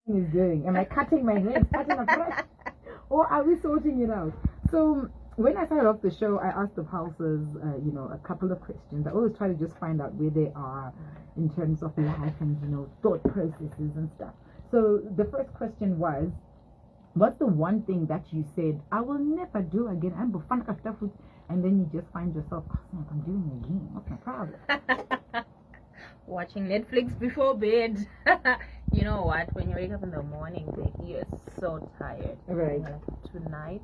is doing? Am I cutting my hair, starting afresh, or are we sorting it out? So when I started off the show, I asked the pulsers, a couple of questions. I always try to just find out where they are in terms of life and thought processes and stuff. So the first question was, what's the one thing that you said I will never do again? I'm fun stuff, and then you just find yourself, I'm doing it again. What's my problem? Watching Netflix before bed. You know what? When you wake up in the morning, you're so tired. Right. Like, tonight,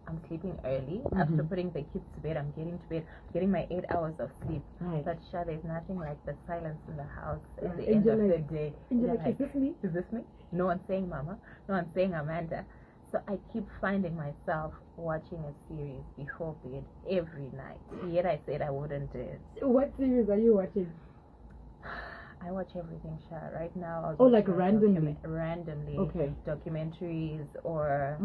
I'm sleeping early. After putting the kids to bed, I'm getting to bed, getting my 8 hours of sleep. Right. But Sha, there's nothing like the silence in the house at the Angel, end of the day. Angel, like, is this me? Is this me? No one's saying Mama. No one's saying Amanda. So I keep finding myself watching a series before bed every night. Yet I said I wouldn't do it. What series are you watching? I watch everything, Sha. Right now. Like randomly? Randomly. Okay. Documentaries or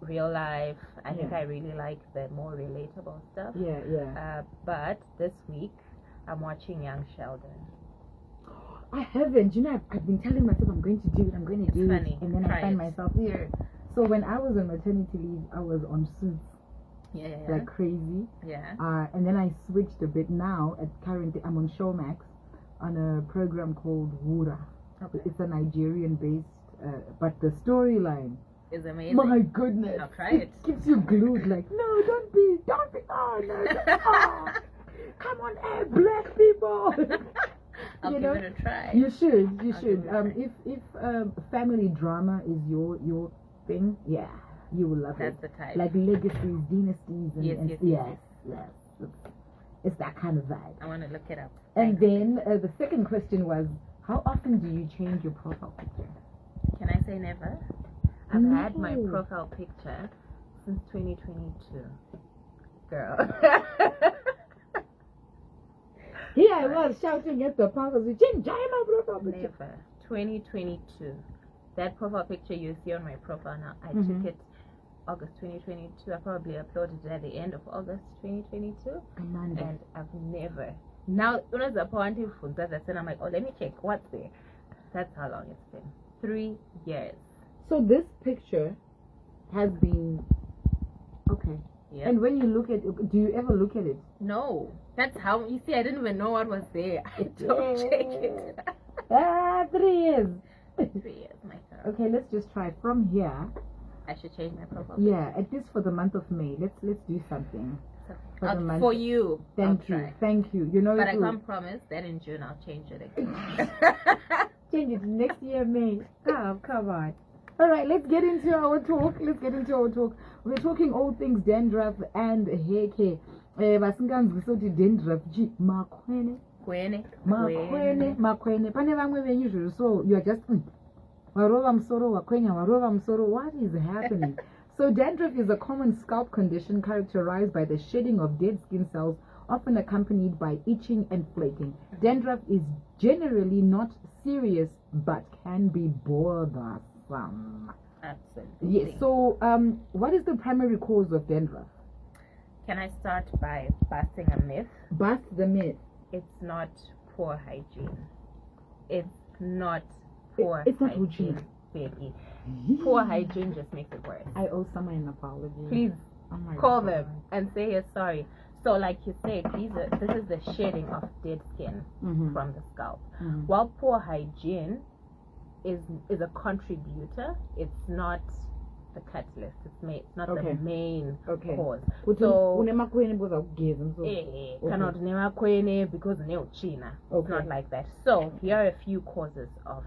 real life. I think I really like the more relatable stuff. Yeah. But this week, I'm watching Young Sheldon. I haven't. I've been telling myself I'm going to do it, Funny. And then I find myself here. So when I was on maternity leave, I was on Suits. Yeah. Like crazy. Yeah. And then I switched a bit now. Currently, I'm on Showmax on a program called Wura. Okay. It's a Nigerian-based, but the storyline is amazing. My goodness. I'll try it. Keeps you glued like, no, don't be, oh, no, come on, black people. I'll give it a try. You should. If family drama is your thing, you will love That's it. the type. Like legacies, dynasties, and yes. It's that kind of vibe. I want to look it up. And then the second question was, how often do you change your profile picture? Can I say never? I've had my profile picture since 2022. Girl. Here I was shouting at the pulse, change my profile picture. Never. 2022. That profile picture you see on my profile now, I took it August 2022. I probably uploaded it at the end of August 2022. Amanda. And I've never. Now, when I was appointed for that, I'm like, let me check what's there. That's how long it's been. 3 years. So this picture has been okay. Yeah. And when you look at it, do you ever look at it? No. That's how, you see, I didn't even know what was there. I don't check it. 3 years. 3 years, my girl. Okay, let's just try from here. I should change my profile. Yeah, at least for the month of May. Let's do something. For you. Thank you. But I can't promise that in June I'll change it again. Change it next year, May. Come on. All right, let's get into our talk. We're talking all things dandruff and hair care. Dandruff, makwene. Pane vamwe venyu so you are just warova musoro. What is happening? So dandruff is a common scalp condition characterized by the shedding of dead skin cells, often accompanied by itching and flaking. Dandruff is generally not serious but can be bothersome. Absolutely. Yes. So what is the primary cause of dandruff? Can I start by busting a myth? Bust the myth. It's not poor hygiene. It's not poor It's not hygiene, baby. Poor hygiene just makes it worse. I owe someone an apology. Please call them and say you're sorry. So like you said, this is the shedding of dead skin from the scalp. While poor hygiene is a contributor, it's not the catalyst. It's not the main cause. So because China. It's not like that. So here are a few causes of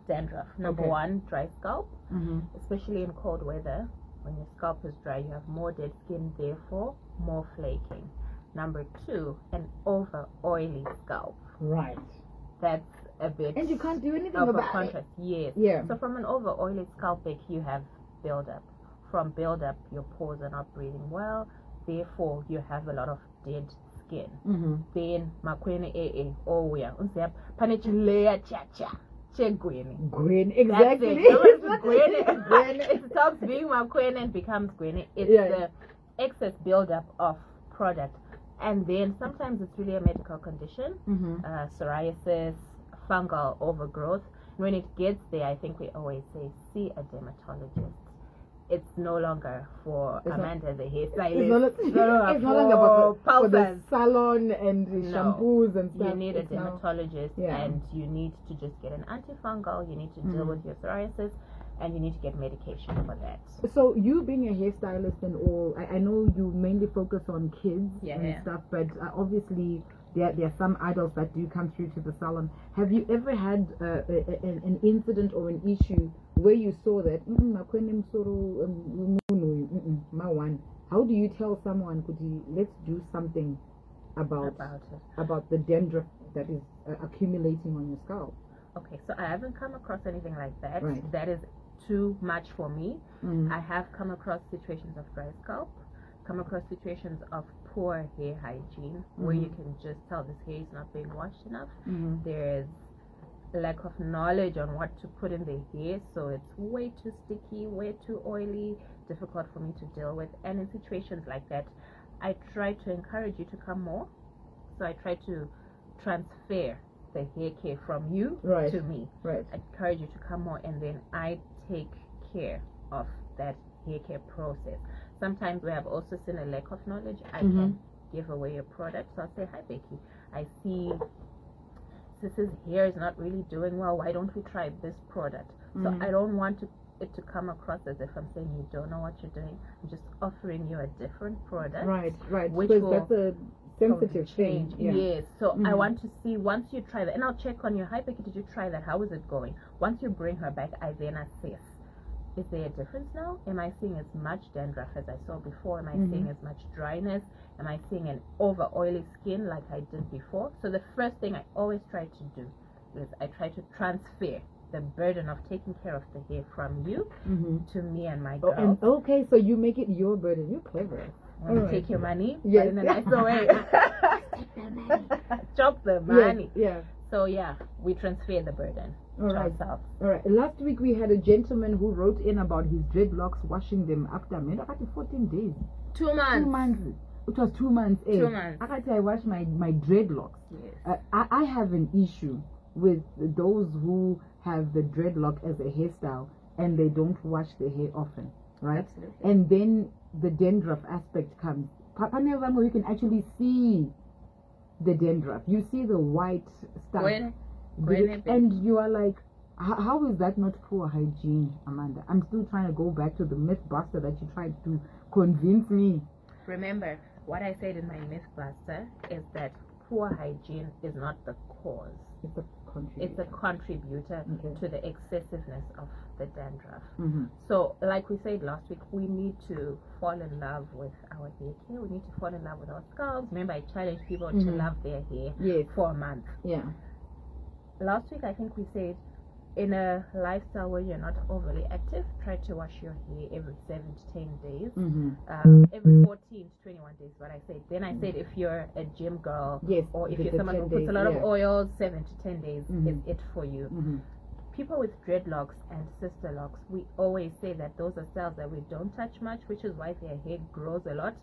dandruff. Number one, dry scalp, especially in cold weather. When your scalp is dry, you have more dead skin, therefore more flaking. Number two, an over oily scalp. Right. That's a bit. And you can't do anything of about a contrast. Yes. Yeah. So from an over oily scalp, you have buildup. From buildup, your pores are not breathing well. Therefore, you have a lot of dead skin. Then makwene panichilea cha. Green, exactly. It stops being makwene and becomes green. It's the excess buildup of product. And then sometimes it's really a medical condition, psoriasis, fungal overgrowth. when it gets there, I think we always say, see a dermatologist. It's no longer for Amanda, the hairstylist. It's no longer for the salon and the shampoos and stuff. You need a dermatologist, and you need to just get an antifungal. You need to deal with your psoriasis, and you need to get medication for that. So you being a hairstylist and all, I know you mainly focus on kids and stuff, but obviously there are some adults that do come through to the salon. Have you ever had an incident or an issue where you saw that how do you tell someone, let's do something about the dandruff that is accumulating on your scalp? Okay, so I haven't come across anything like that. Right. That is too much for me. I have come across situations of dry scalp, come across situations of poor hair hygiene, where you can just tell this hair is not being washed enough. There's lack of knowledge on what to put in the hair, so it's way too sticky, way too oily, difficult for me to deal with. And in situations like that, I try to encourage you to come more. So I try to transfer the hair care from you to me. I encourage you to come more, and then I take care of that hair care process. Sometimes we have also seen a lack of knowledge. I can give away a product, so I'll say, hi Becky, I see Sis's hair is not really doing well, why don't we try this product? So I don't want it to come across as if I'm saying you don't know what you're doing. I'm just offering you a different product, which because will that's a sensitive thing. Yes, so I want to see, once you try that, and I'll check on you, hi Becky, did you try that, how is it going? Once you bring her back, I then assess, is there a difference now? Am I seeing as much dandruff as I saw before? Am I seeing as much dryness? Am I seeing an over oily skin like I did before? So the first thing I always try to do is I try to transfer the burden of taking care of the hair from you to me and my girls. Okay, so you make it your burden. You're clever. Take your money, but in a nicer way. Chop the money. So we transfer the burden to ourselves. All right. Last week we had a gentleman who wrote in about his dreadlocks, washing them after 14 days. 2 months. 2 months. It was 2 months. 2 months. I wash my dreadlocks. Yes. I have an issue with those who have the dreadlock as a hairstyle and they don't wash their hair often, right? Absolutely. And then the dandruff aspect comes. You can actually see the dandruff. You see the white stuff. And you are like, how is that not poor hygiene, Amanda? I'm still trying to go back to the mythbuster that you tried to convince me. Remember, what I said in my mythbuster is that poor hygiene is not the cause. It's a contributor to the excessiveness of the dandruff. So, like we said last week, we need to fall in love with our hair care. We need to fall in love with our scalps. Remember, I challenged people to love their hair for a month. Last week, I think we said, in a lifestyle where you're not overly active, try to wash your hair every 7 to 10 days. Every 14 to 21 days, what I said. Then I said, if you're a gym girl, or if you're someone who puts a lot of oils, 7 to 10 days is it for you. People with dreadlocks and sister locks, we always say that those are cells that we don't touch much, which is why their hair grows a lot.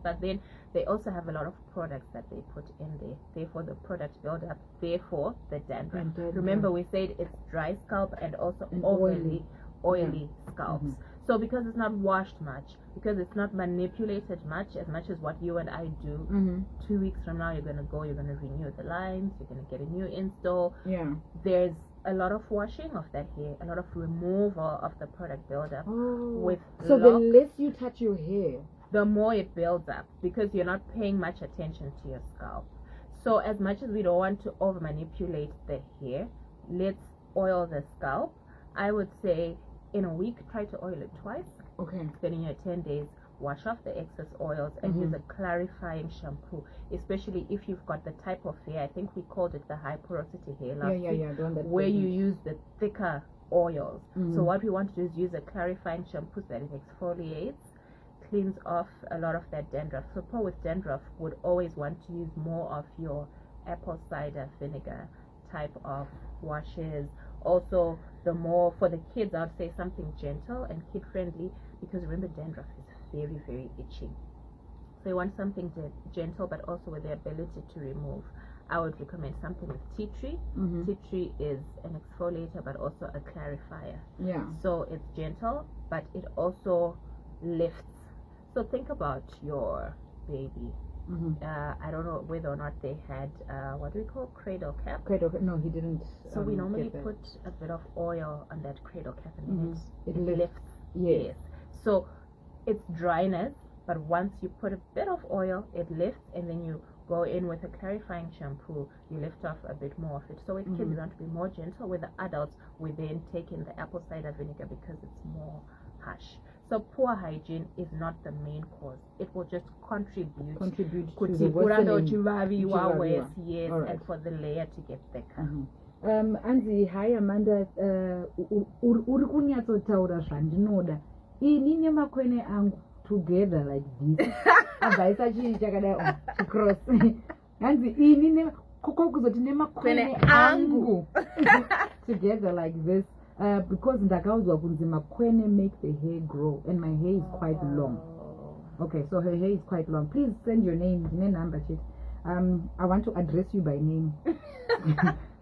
But then they also have a lot of products that they put in there. Therefore, the product build up. Therefore, the dandruff. Remember, we said it's dry scalp and also overly oily scalps. So because it's not washed much, because it's not manipulated much as what you and I do, 2 weeks from now you're going to renew the lines, you're going to get a new install. There's a lot of washing of that hair, a lot of removal of the product buildup. So the less you touch your hair, the more it builds up, because you're not paying much attention to your scalp. So as much as we don't want to over manipulate the hair, let's oil the scalp. I would say in a week try to oil it twice. Then in your 10 days wash off the excess oils and use a clarifying shampoo, especially if you've got the type of hair, I think we called it the high porosity hair last week, where you use the thicker oils. So what we want to do is use a clarifying shampoo that it exfoliates, cleans off a lot of that dandruff. So people with dandruff would always want to use more of your apple cider vinegar type of washes. Also, the more for the kids, I would say something gentle and kid friendly, because remember, dandruff is very, very itchy. So you want something gentle, but also with the ability to remove. I would recommend something with tea tree. Tea tree is an exfoliator but also a clarifier. Yeah. So it's gentle, but it also lifts. So think about your baby. I don't know whether or not they had what do we call cradle cap. No, he didn't. So we normally put a bit of oil on that cradle cap and it lifts. Yes. So it's dryness, but once you put a bit of oil, it lifts, and then you go in with a clarifying shampoo, you lift off a bit more of it. So with kids, you want to be more gentle. With the adults, we then take in the apple cider vinegar because it's more harsh. So poor hygiene is not the main cause. It will just contribute to the worsening. Yes, right. And for the layer to get thicker. Anzi, hi Amanda, uri kunyatsotaura zvandinoda. Ini nemakwene angu together like this. Abaisa chii chakadai cross. Anzi, ini kokokuzoti nemakwene angu together like this. Because ndakaudzwa kunzi makwene make the hair grow, and my hair is quite long. Okay, so her hair is quite long. Please send your name, number sheet. I want to address you by name.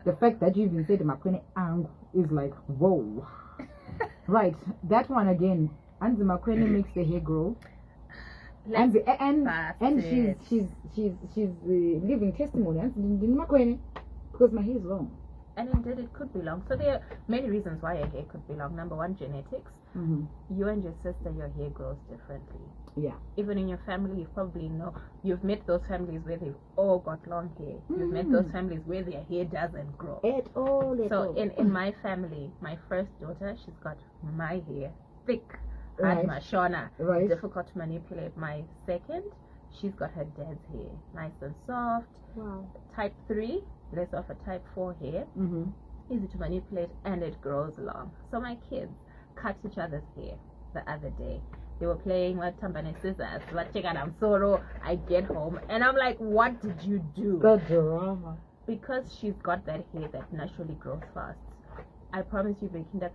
The fact that you even said makwene angu is like, whoa. Right, that one again. Anzi makwene makes the hair grow. And she's living testimony. Anzi makwene, because my hair is long. And indeed, it could be long. So there are many reasons why your hair could be long. Number one, genetics. You and your sister, your hair grows differently. Yeah. Even in your family, you probably know. You've met those families where they've all got long hair. You've met those families where their hair doesn't grow. At all. So in my family, my first daughter, she's got my hair, thick, hard mashona, difficult to manipulate. My second, she's got her dad's hair, nice and soft. Wow. Type 3. Less of a type 4 hair, easy to manipulate, and it grows long. So my kids cut each other's hair the other day. They were playing with Tambane scissors. I get home and I'm like, what did you do? The drama. Because she's got that hair that naturally grows fast. I promise you, Bekinda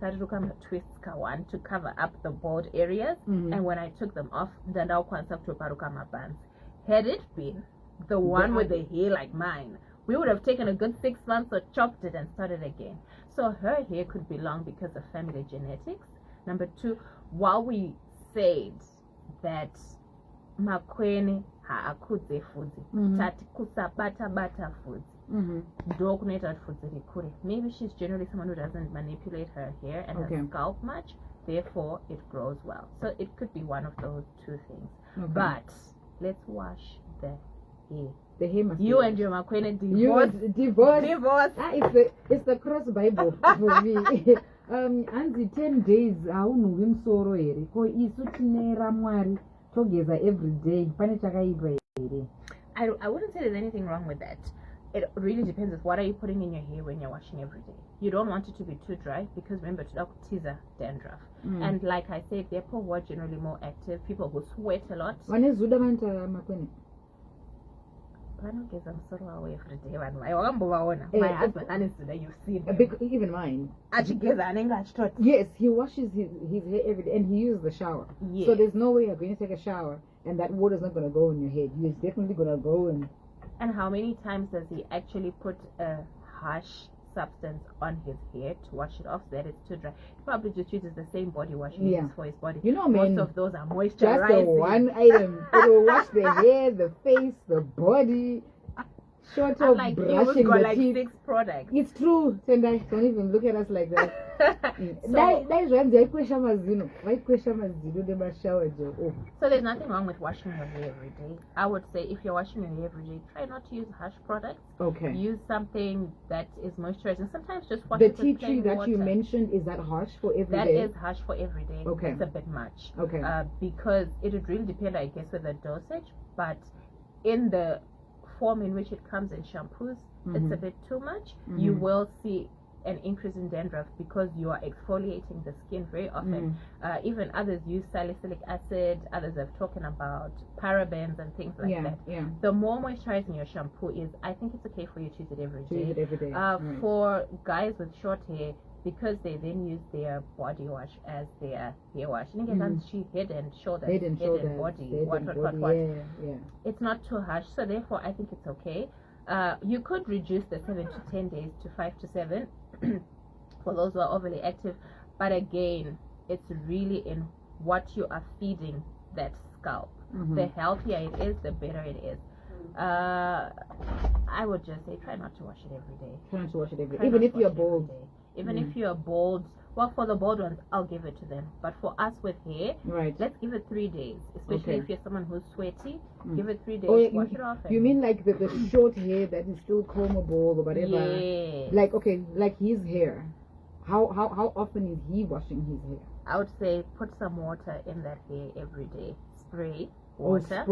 twists one to cover up the bald areas, and when I took them off, then I'll bands. Had it been the one with the hair like mine, we would have taken a good 6 months or chopped it and started again. So her hair could be long because of family genetics. Number two, while we said that makwene haakudze fudzi, tati kusabata fudzi, maybe she's generally someone who doesn't manipulate her hair and her scalp much, therefore it grows well. So it could be one of those two things. But let's wash the hair. The hair must you and your makwene divorce. It's the cross Bible for me. Anzi 10 days aunhuvi musoro here ko isu tine ramwari togeza every day pane chakaipa here. I wouldn't say there's anything wrong with that. It really depends on what are you putting in your hair when you're washing every day. You don't want it to be too dry because remember to teaser dandruff. And like I said, they're poor who are generally more active, people who sweat a lot. Every day. My husband and you've seen him. Even mine. Yes, he washes his hair every day and he uses the shower. Yes. So there's no way you're going to take a shower and that water's not going to go in your head. It's definitely going to go in. And how many times does he actually put a harsh substance on his hair to wash it off so that it's too dry? He probably just uses the same body wash he uses for his body. You know, most of those are moisturizing. Just the one item. It will wash the hair, the face, the body. Short of like brushing the like teeth. 6 products. It's true. Tendai, don't even look at us like that. So there's nothing wrong with washing your hair every day. I would say if you're washing your hair every day, try not to use harsh products. Okay. Use something that is moisturizing. Sometimes just wash the it with tea tree that water. you mentioned, is that harsh for every day? That is harsh for every day. Okay. It's a bit much. Okay. Because it would really depend, I guess, with the dosage. But in the form in which it comes in shampoos, it's a bit too much. You will see an increase in dandruff because you are exfoliating the skin very often. Even others use salicylic acid, others have talking about parabens and things like that. Yeah. The more moisturizing your shampoo is, I think it's okay for you to use it every day. Use it every day. For guys with short hair, because they then use their body wash as their hair wash. Head and shoulders, head and body. Yeah. It's not too harsh, so therefore I think it's okay. You could reduce the 7 to 10 days to 5 to 7 for those who are overly active, but again, it's really in what you are feeding that scalp. The healthier it is, the better it is. I would just say try not to wash it every day. Try not to wash it every day. Even if you're bald. Even if you're bald, well, for the bald ones, I'll give it to them. But for us with hair, let's give it 3 days. Especially if you're someone who's sweaty, give it 3 days. Wash it off. You mean like the short hair that is still combable or whatever? Yes. Like his hair. How often is he washing his hair? I would say put some water in that hair every day. Spray water.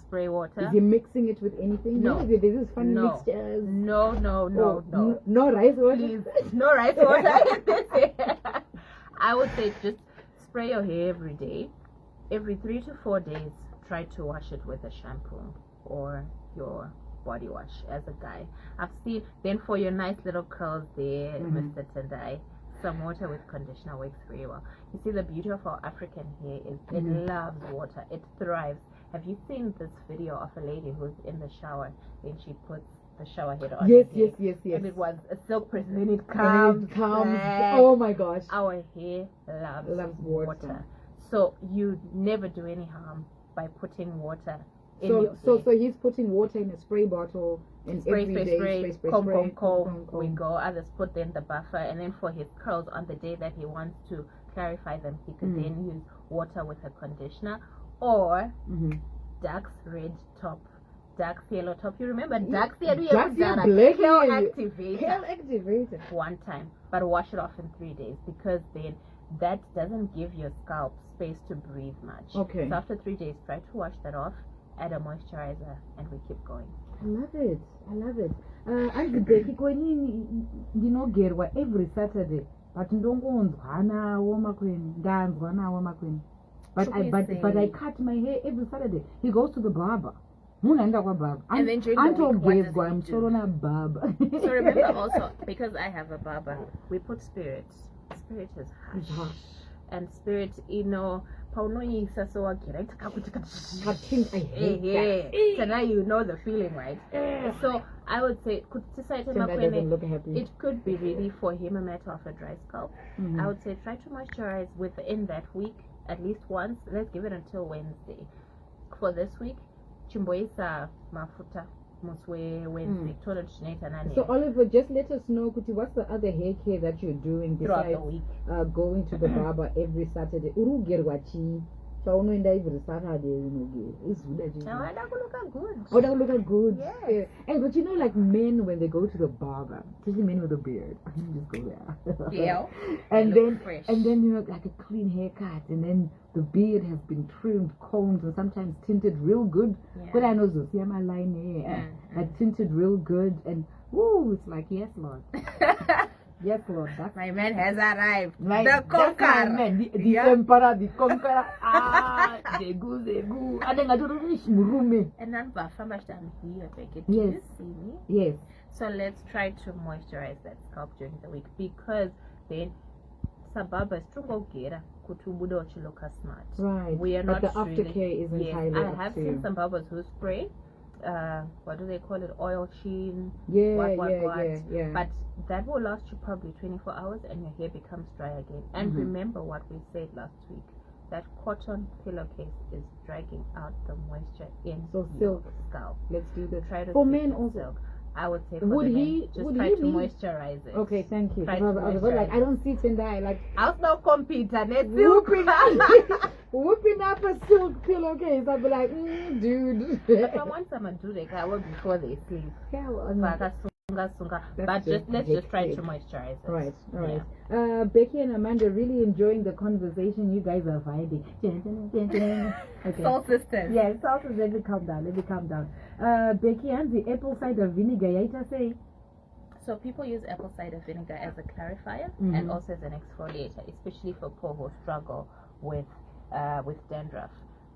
Spray water. Is he mixing it with anything? No. There's this funny mixtures. No. No rice water? Please, no rice water. I would say just spray your hair every day. Every 3 to 4 days, try to wash it with a shampoo or your body wash as a guy. I've seen, then for your nice little curls there, Mr. Tendai, some water with conditioner works very well. You see, the beauty of our African hair is it loves water. It thrives. Have you seen this video of a lady who's in the shower and she puts the shower head on? Yes. And it was a silk press, and then it comes. Oh my gosh. Our hair loves water. So you never do any harm by putting water in your hair. So he's putting water in a spray bottle and spray. Comb. We go. Others put in the buffer, and then for his curls on the day that he wants to clarify them, he could then use water with a conditioner or Dax red top, Dax yellow top. You remember Dax yellow? Hair activator. One time, but wash it off in 3 days because then that doesn't give your scalp space to breathe much. Okay. So after 3 days, try to wash that off. Add a moisturizer, and we keep going. I love it. I'm Becky going, Gerwa every Saturday. But but I cut my hair every Saturday. He goes to the barber. And then during the week, what does he do? So remember also, because I have a barber, we put spirit. Spirit is harsh. And spirit, paunoyisa so so now you know the feeling, right? So I would say it could be really for him a matter of a dry scalp. I would say try to moisturize within that week at least once. Let's give it until Wednesday. For this week, chimboisa mafuta Wednesday. So Oliver, just let us know what's the other hair care that you're doing besides the week. Going to the barber every Saturday. Every Saturday, it's good. Good. Yes. Hey, but like men when they go to the barber, especially men with a beard, I can just go there. Yeah. and then like a clean haircut, and then the beard has been trimmed, combed, and sometimes tinted real good. But I know this, my line hair, like tinted real good, and woo, it's like yes, Lord. Yes, Lord. My man has arrived. The conqueror. The emperor, the conqueror. The goo. And then I don't know. And then I'm here. Yes. You see me? Yes. So let's try to moisturize that scalp during the week because then sababa struggle gera kutubudo chiloka smart. Right. We are but not the aftercare is entirely I have seen some barbers who spray what do they call it, oil sheen, yeah. But that will last you probably 24 hours and your hair becomes dry again. And remember what we said last week, that cotton pillowcase is dragging out the moisture in your scalp. Let's do this. Try to for men also. Silk. I would say for men, try to moisturize it. Okay, thank you. I don't see Tendai like I'll not compete and it's whooping up a silk pillowcase. I'll be like, dude. If I want someone to do the hour before they sleep. But let's just try to moisturize it. Right. Yeah. Becky and Amanda, really enjoying the conversation you guys are finding. Okay. Soul sisters. Yeah, soul sisters. Let me calm down. Becky and the apple cider vinegar, say. So people use apple cider vinegar as a clarifier and also as an exfoliator, especially for people who struggle with dandruff.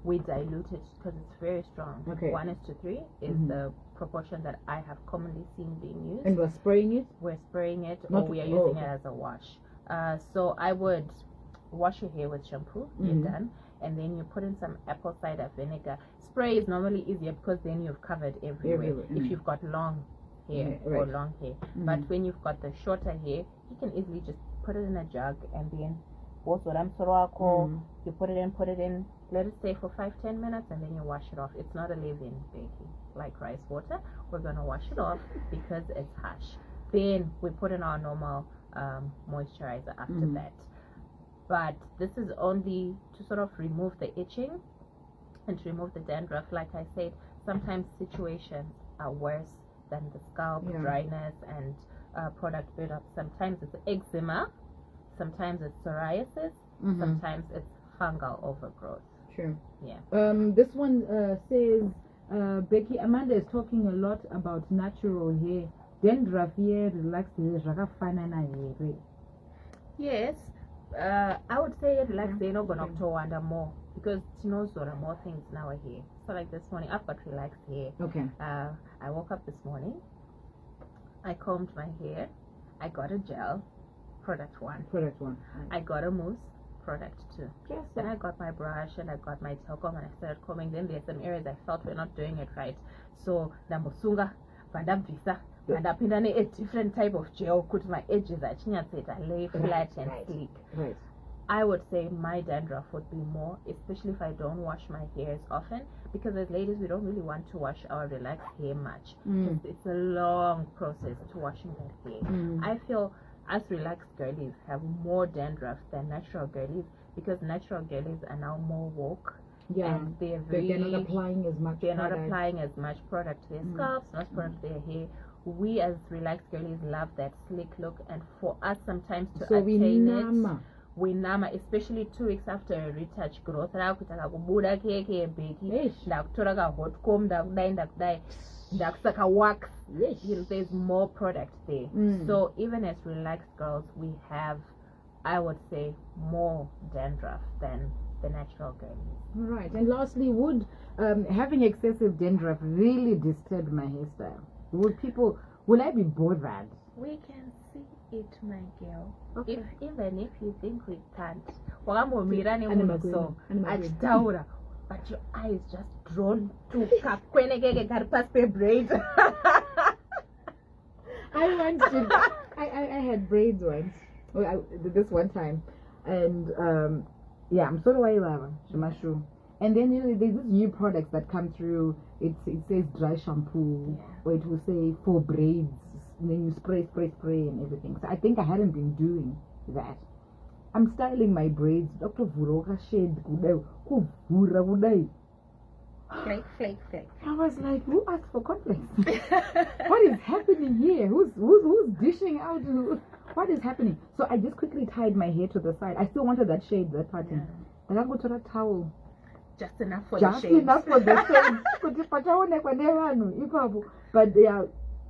We dilute it because it's very strong. Okay. 1:3 is the proportion that I have commonly seen being used. And we're spraying it? We're spraying it, or we are using it as a wash. So I would wash your hair with shampoo, you're done, and then you put in some apple cider vinegar. Spray is normally easier because then you've covered everywhere. If you've got long hair or long hair. But when you've got the shorter hair, you can easily just put it in a jug and then you put it in, let it stay for 5-10 minutes, and then you wash it off. It's not a leave-in baking like rice water. We're gonna wash it off because it's harsh. Then we put in our normal moisturizer after that. But this is only to sort of remove the itching and to remove the dandruff. Like I said, sometimes situations are worse than the scalp dryness and product buildup. Sometimes it's eczema, sometimes it's psoriasis, sometimes it's fungal overgrowth. Sure. Yeah. This one says, Becky, Amanda is talking a lot about natural hair. Dandruff hair, relaxed hair, yes. I would say relaxed hair, not gonna wonder more because she knows there are more things now here. So like this morning, I've got relaxed hair. Okay. I woke up this morning. I combed my hair. I got a gel, product 1. I got a mousse, product 2. Yes. Then I got my brush and I got my telcom and I started combing. Then there's some areas I felt were not doing it right. So Nambusunga, Vandamvisa, and I put in a different type of gel, put my edges at lay flat and sleek. Right. I would say my dandruff would be more, especially if I don't wash my hair as often, because as ladies we don't really want to wash our relaxed hair much. It's a long process to washing that hair. I feel us relaxed girlies have more dandruff than natural girlies because natural girlies are now more woke. Yeah, and they're not applying as much. They're not applying as much product to their scalps, not product to their hair. We as relaxed girlies love that slick look, and for us sometimes to attain it, we nama, especially 2 weeks after a retouch growth. Wax. There's more product there. So even as relaxed girls, we have, I would say, more dandruff than the natural girls. Right. And lastly, would having excessive dandruff really disturb my hairstyle? Will I be bothered? We can see it, my girl. Okay. Even if you think we can't, but your eyes just drawn to braids. I had braids once. This one time, and I'm sort of Shimashu. And then there's this new products that come through. It says dry shampoo, or it will say for braids. And then you spray and everything. So I think I hadn't been doing that. I'm styling my braids. Dr. Vuroka shade Flake. I was like, who asked for complex? What is happening here? Who's dishing out? What is happening? So I just quickly tied my hair to the side. I still wanted that shade, that pattern. And I go to that towel. Just enough for the shade. But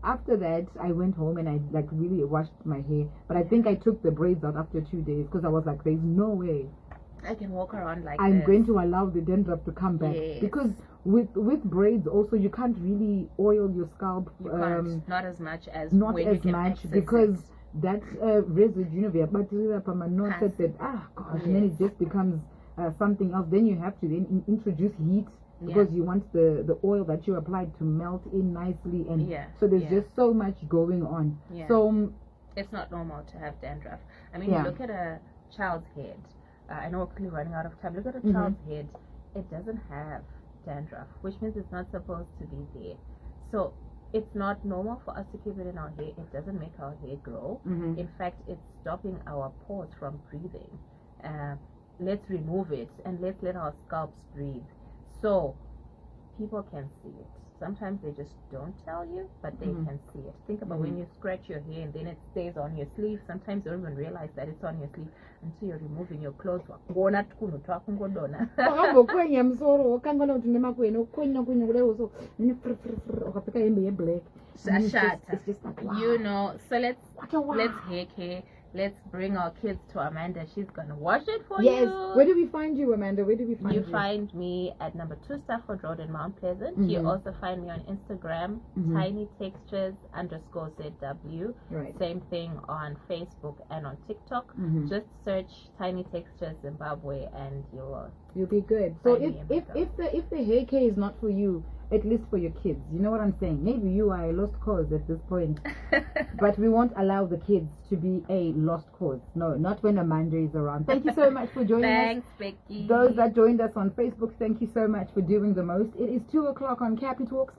after that, I went home and I really washed my hair. But I think I took the braids out after 2 days because I was like, there's no way I can walk around like I'm this. going to allow the dandruff to come back. Yes. Because with braids also you can't really oil your scalp. You can't. Not as much as not when as you can much access because it. that residue and then it just becomes something else. Then you have to then introduce heat because you want the oil that you applied to melt in nicely, and so there's just so much going on. So it's not normal to have dandruff. I mean, you look at a child's head. I know we're quickly running out of time. Look at a child's head. It doesn't have dandruff, which means it's not supposed to be there. So it's not normal for us to keep it in our hair. It doesn't make our hair grow. In fact, it's stopping our pores from breathing. Let's remove it and let's let our scalps breathe so people can see it. Sometimes they just don't tell you, but they can see it. Think about when you scratch your hair and then it stays on your sleeve. Sometimes you don't even realize that it's on your sleeve until you're removing your clothes. It's just like, wow. You know, so let's hair care. Let's bring our kids to Amanda. She's gonna wash it for you. Yes. Where do we find you, Amanda? Where do we find you? You find me at number 2 Stafford Road in Mount Pleasant. You also find me on Instagram, tinytextures_ZW. Right. Same thing on Facebook and on TikTok. Just search Tiny Textures Zimbabwe and you will You'll be good. So if the hair care is not for you, at least for your kids, you know what I'm saying? Maybe you are a lost cause at this point, but we won't allow the kids to be a lost cause. No, not when Amanda is around. Thank you so much for joining us. Thanks, Becky. Those that joined us on Facebook, thank you so much for doing the most. It is 2:00 on Cappy Talks.